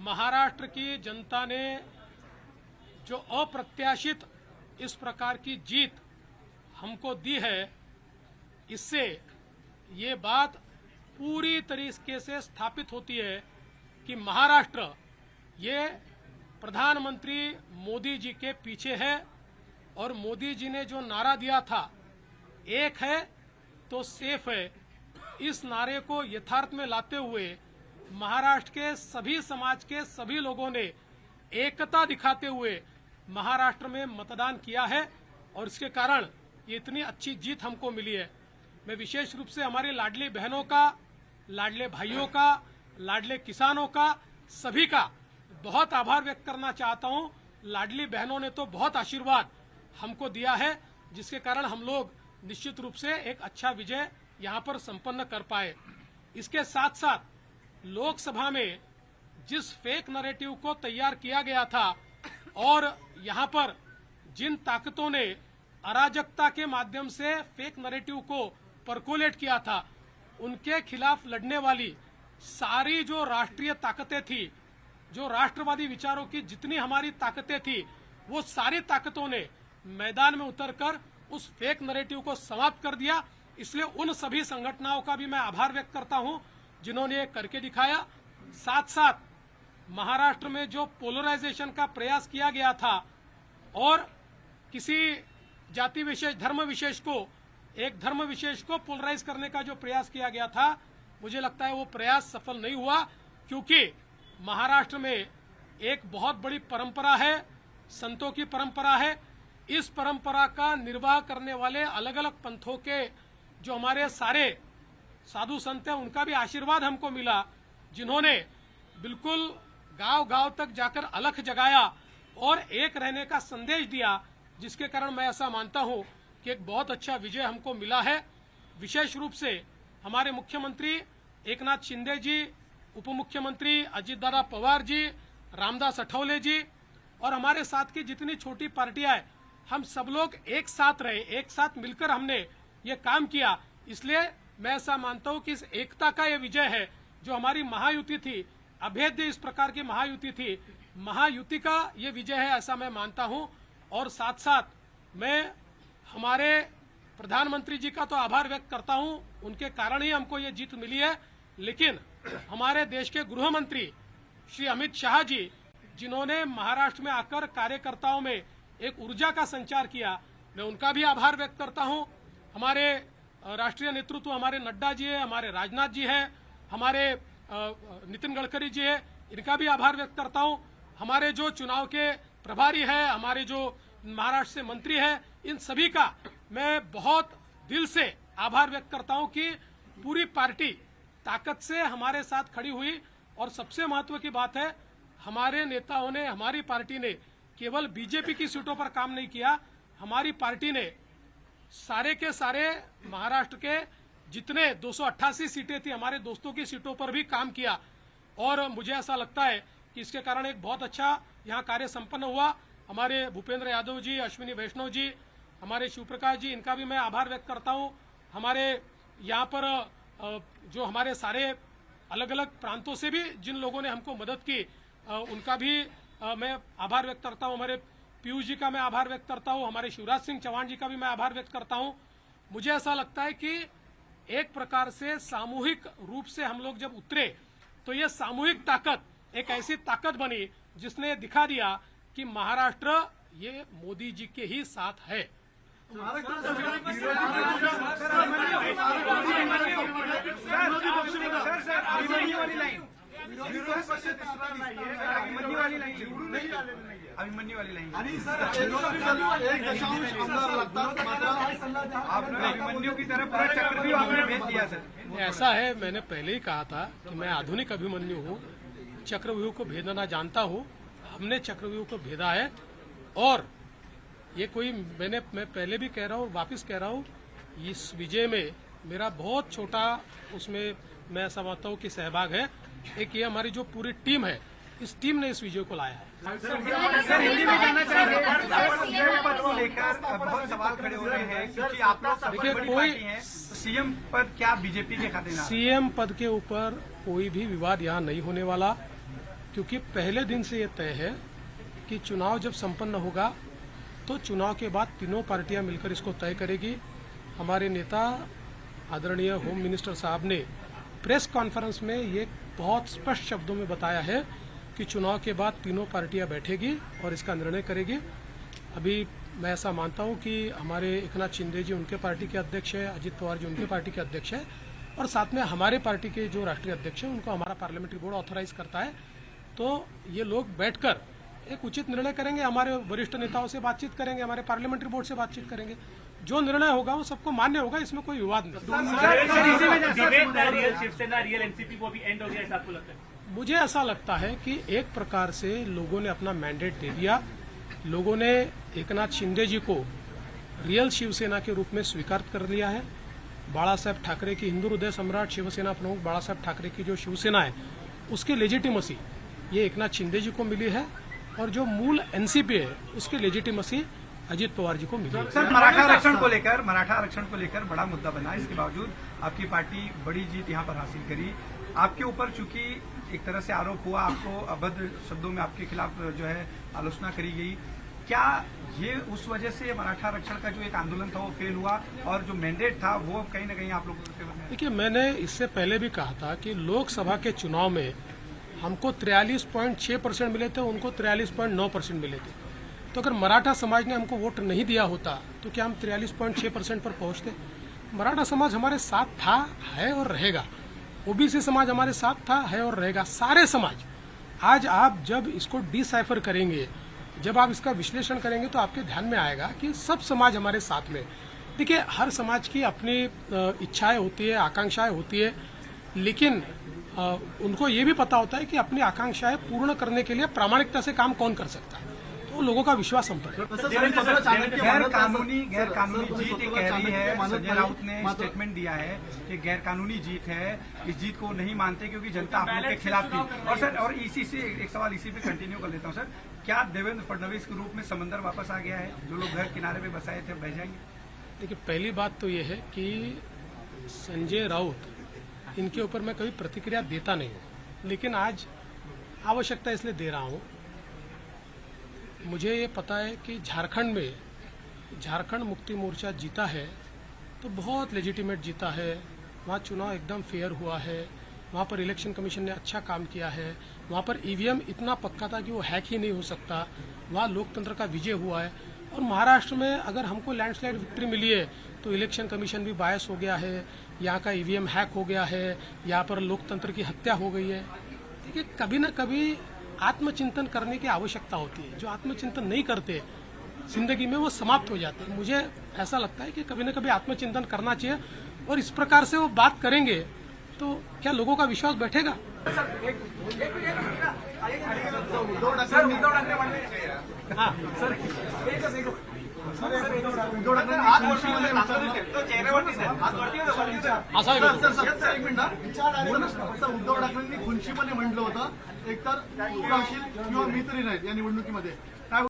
महाराष्ट्र की जनता ने जो अप्रत्याशित इस प्रकार की जीत हमको दी है, इससे ये बात पूरी तरीके से स्थापित होती है कि महाराष्ट्र ये प्रधानमंत्री मोदी जी के पीछे है। और मोदी जी ने जो नारा दिया था, एक है तो सेफ है, इस नारे को यथार्थ में लाते हुए महाराष्ट्र के सभी समाज के सभी लोगों ने एकता दिखाते हुए महाराष्ट्र में मतदान किया है और इसके कारण ये इतनी अच्छी जीत हमको मिली है। मैं विशेष रूप से हमारी लाडली बहनों का, लाडले भाइयों का, लाडले किसानों का, सभी का बहुत आभार व्यक्त करना चाहता हूं। लाडली बहनों ने तो बहुत आशीर्वाद हमको दिया है, जिसके कारण हम लोग निश्चित रूप से एक अच्छा विजय यहां पर संपन्न कर पाए। इसके साथ साथ लोकसभा में जिस फेक नैरेटिव को तैयार किया गया था और यहां पर जिन ताकतों ने अराजकता के माध्यम से फेक नैरेटिव को परकोलेट किया था, उनके खिलाफ लड़ने वाली सारी जो राष्ट्रीय ताकतें थी, जो राष्ट्रवादी विचारों की जितनी हमारी ताकतें थी, वो सारी ताकतों ने मैदान में उतरकर उस फेक नैरेटिव को समाप्त कर दिया। इसलिए उन सभी संगठनों का भी मैं आभार व्यक्त करता हूं जिन्होंने ये करके दिखाया। साथ साथ महाराष्ट्र में जो पोलराइजेशन का प्रयास किया गया था और किसी जाति विशेष, धर्म विशेष को, एक धर्म विशेष को पोलराइज करने का जो प्रयास किया गया था, मुझे लगता है वो प्रयास सफल नहीं हुआ, क्योंकि महाराष्ट्र में एक बहुत बड़ी परंपरा है, संतों की परंपरा है। इस परंपरा का निर्वाह करने वाले अलग अलग पंथों के जो हमारे सारे साधु संत हैं, उनका भी आशीर्वाद हमको मिला, जिन्होंने बिल्कुल गांव-गांव तक जाकर अलख जगाया और एक रहने का संदेश दिया, जिसके कारण मैं ऐसा मानता हूं कि एक बहुत अच्छा विजय हमको मिला है। विशेष रूप से हमारे मुख्यमंत्री एकनाथ शिंदे जी, उप मुख्यमंत्री अजितदादा पवार जी, रामदास अठौले जी और हमारे साथ की जितनी छोटी पार्टियां हैं, हम सब लोग एक साथ रहे, एक साथ मिलकर हमने ये काम किया। इसलिए मैं ऐसा मानता हूं कि इस एकता का ये विजय है, जो हमारी महायुति थी, अभेद्य इस प्रकार की महायुति थी, महायुति का ये विजय है, ऐसा मैं मानता हूं। और साथ साथ मैं हमारे प्रधानमंत्री जी का तो आभार व्यक्त करता हूं, उनके कारण ही हमको ये जीत मिली है। लेकिन हमारे देश के गृह मंत्री श्री अमित शाह जी, जिन्होंने महाराष्ट्र में आकर कार्यकर्ताओं में एक ऊर्जा का संचार किया, मैं उनका भी आभार व्यक्त करता हूं। हमारे राष्ट्रीय नेतृत्व, हमारे नड्डा जी है, हमारे राजनाथ जी है, हमारे नितिन गडकरी जी है, इनका भी आभार व्यक्त करता हूं। हमारे जो चुनाव के प्रभारी है, हमारे जो महाराष्ट्र से मंत्री है, इन सभी का मैं बहुत दिल से आभार व्यक्त करता हूं कि पूरी पार्टी ताकत से हमारे साथ खड़ी हुई। और सबसे महत्व की बात है, हमारे नेताओं ने, हमारी पार्टी ने केवल बीजेपी की सीटों पर काम नहीं किया, हमारी पार्टी ने सारे के सारे महाराष्ट्र के जितने 288 सीटें थी, हमारे दोस्तों की सीटों पर भी काम किया। और मुझे ऐसा लगता है कि इसके कारण एक बहुत अच्छा यहाँ कार्य संपन्न हुआ। हमारे भूपेंद्र यादव जी, अश्विनी वैष्णव जी, हमारे शिवप्रकाश जी, इनका भी मैं आभार व्यक्त करता हूँ। हमारे यहाँ पर जो हमारे सारे अलग अलग प्रांतों से भी जिन लोगों ने हमको मदद की, उनका भी मैं आभार व्यक्त करता हूँ। हमारे पीयूष जी का मैं आभार व्यक्त करता हूँ, हमारे शिवराज सिंह चौहान जी का भी मैं आभार व्यक्त करता हूँ। मुझे ऐसा लगता है कि एक प्रकार से सामूहिक रूप से हम लोग जब उतरे, तो ये सामूहिक ताकत एक ऐसी ताकत बनी जिसने दिखा दिया कि महाराष्ट्र ये मोदी जी के ही साथ है। अभिमन्यू वाली लाइन आपने अभिमन्यू की तरफ पूरा चक्रव्यूह आपने भेज दिया सर। ऐसा है, मैंने पहले ही कहा था कि मैं आधुनिक अभिमन्यु हूँ, चक्रव्यूह को भेदना जानता हूँ। हमने चक्रव्यूह को भेदा है और ये कोई मैं पहले भी कह रहा हूँ, वापस कह रहा हूँ, इस विजय में मेरा बहुत छोटा उसमें मैं समझता हूँ कि सहभाग है। एक ये हमारी जो पूरी टीम है, इस टीम ने इस विजय को लाया है। सर हिंदी में कहना चाहिए, सीएम पद को लेकर बहुत सवाल खड़े हो रहे हैं, क्योंकि आप लोग सबसे बड़ी पार्टी हैं। सीएम पद क्या बीजेपी के खाते ना? सीएम पद के ऊपर कोई भी विवाद यहाँ नहीं होने वाला। क्योंकि पहले दिन से ये तय है कि चुनाव जब संपन्न होगा तो चुनाव के बाद तीनों पार्टियां मिलकर इसको तय करेगी। हमारे नेता आदरणीय होम मिनिस्टर साहब ने प्रेस कॉन्फ्रेंस में ये बहुत स्पष्ट शब्दों में बताया है कि चुनाव के बाद तीनों पार्टियां बैठेगी और इसका निर्णय करेगी। अभी मैं ऐसा मानता हूं कि हमारे एकनाथ शिंदे जी उनके पार्टी के अध्यक्ष है, अजित पवार जी उनके पार्टी के अध्यक्ष है और साथ में हमारे पार्टी के जो राष्ट्रीय अध्यक्ष हैं उनको हमारा पार्लियामेंट्री बोर्ड ऑथराइज करता है। तो ये लोग बैठकर एक उचित निर्णय करेंगे, हमारे वरिष्ठ नेताओं से बातचीत करेंगे, हमारे पार्लियामेंट्री बोर्ड से बातचीत करेंगे। जो निर्णय होगा वो सबको मान्य होगा, इसमें कोई विवाद नहीं। मुझे ऐसा लगता है कि एक प्रकार से लोगों ने अपना मैंडेट दे दिया। लोगों ने एकनाथ शिंदे जी को रियल शिवसेना के रूप में स्वीकार कर लिया है। बाला साहेब ठाकरे की हिंदू हृदय सम्राट शिवसेना प्रमुख बाला साहेब ठाकरे की जो शिवसेना है उसकी लेजिटिमसी ये एकनाथ शिंदे जी को मिली है और जो मूल एनसीपी है उसकी लेजिटिमसी अजित पवार जी को मिली है। सर, मराठा आरक्षण को लेकर बड़ा मुद्दा बना, इसके बावजूद आपकी पार्टी बड़ी जीत यहां पर हासिल करी। आपके ऊपर चूंकि एक तरह से आरोप हुआ, आपको अभद्र शब्दों में आपके खिलाफ जो है आलोचना करी गई, क्या ये उस वजह से मराठा आरक्षण का जो एक आंदोलन था वो फेल हुआ और जो मैंडेट था वो कहीं ना कहीं आप लोगों के बने? देखिए, मैंने इससे पहले भी कहा था कि लोकसभा के चुनाव में हमको 43.6% मिले थे, उनको 43.9% मिले थे। तो अगर मराठा समाज ने हमको वोट नहीं दिया होता तो क्या हम 43.6% पर पहुंचते? मराठा समाज हमारे साथ था, है और रहेगा। ओबीसी समाज हमारे साथ था, है और रहेगा। सारे समाज आज आप जब इसको डिसाइफर करेंगे, जब आप इसका विश्लेषण करेंगे तो आपके ध्यान में आएगा कि सब समाज हमारे साथ में। देखिए, हर समाज की अपनी इच्छाएं होती है, आकांक्षाएं होती है, लेकिन उनको ये भी पता होता है कि अपनी आकांक्षाएं पूर्ण करने के लिए प्रामाणिकता से काम कौन कर सकता है। तो लोगों का विश्वास हम पर है। गैर कानूनी जीत ये कह रही है, संजय राउत ने स्टेटमेंट दिया है कि गैर कानूनी जीत है, इस जीत को नहीं मानते क्योंकि जनता आप लोग के खिलाफ थी। और सर, और इसी से एक सवाल इसी पे कंटिन्यू कर लेता हूँ सर, क्या देवेंद्र फडणवीस के रूप में समंदर वापस आ गया है? जो लोग घर किनारे पे बसाए थे बह जाएंगे? देखिए, पहली बात तो ये है कि संजय राउत, इनके ऊपर मैं कभी प्रतिक्रिया देता नहीं हूँ, लेकिन आज आवश्यकता इसलिए दे रहा हूँ। मुझे ये पता है कि झारखंड में झारखंड मुक्ति मोर्चा जीता है तो बहुत लेजिटिमेट जीता है। वहाँ चुनाव एकदम फेयर हुआ है, वहाँ पर इलेक्शन कमीशन ने अच्छा काम किया है, वहाँ पर ईवीएम इतना पक्का था कि वो हैक ही नहीं हो सकता। वहाँ लोकतंत्र का विजय हुआ है। और महाराष्ट्र में अगर हमको लैंडस्लाइड विक्ट्री मिली है तो इलेक्शन कमीशन भी बायस हो गया है, यहाँ का ईवीएम हैक हो गया है, यहाँ पर लोकतंत्र की हत्या हो गई है। देखिए, कभी ना कभी आत्मचिंतन करने की आवश्यकता होती है। जो आत्मचिंतन नहीं करते जिंदगी में वो समाप्त हो जाते हैं। मुझे ऐसा लगता है कि कभी ना कभी आत्मचिंतन करना चाहिए और इस प्रकार से वो बात करेंगे तो क्या लोगों का विश्वास बैठेगा? उद्धव ठाकरेंनी खुनशीपणे म्हटलं होतं एकतर तू राहशील किंवा मी तरी नाही या निवडणुकीमध्ये.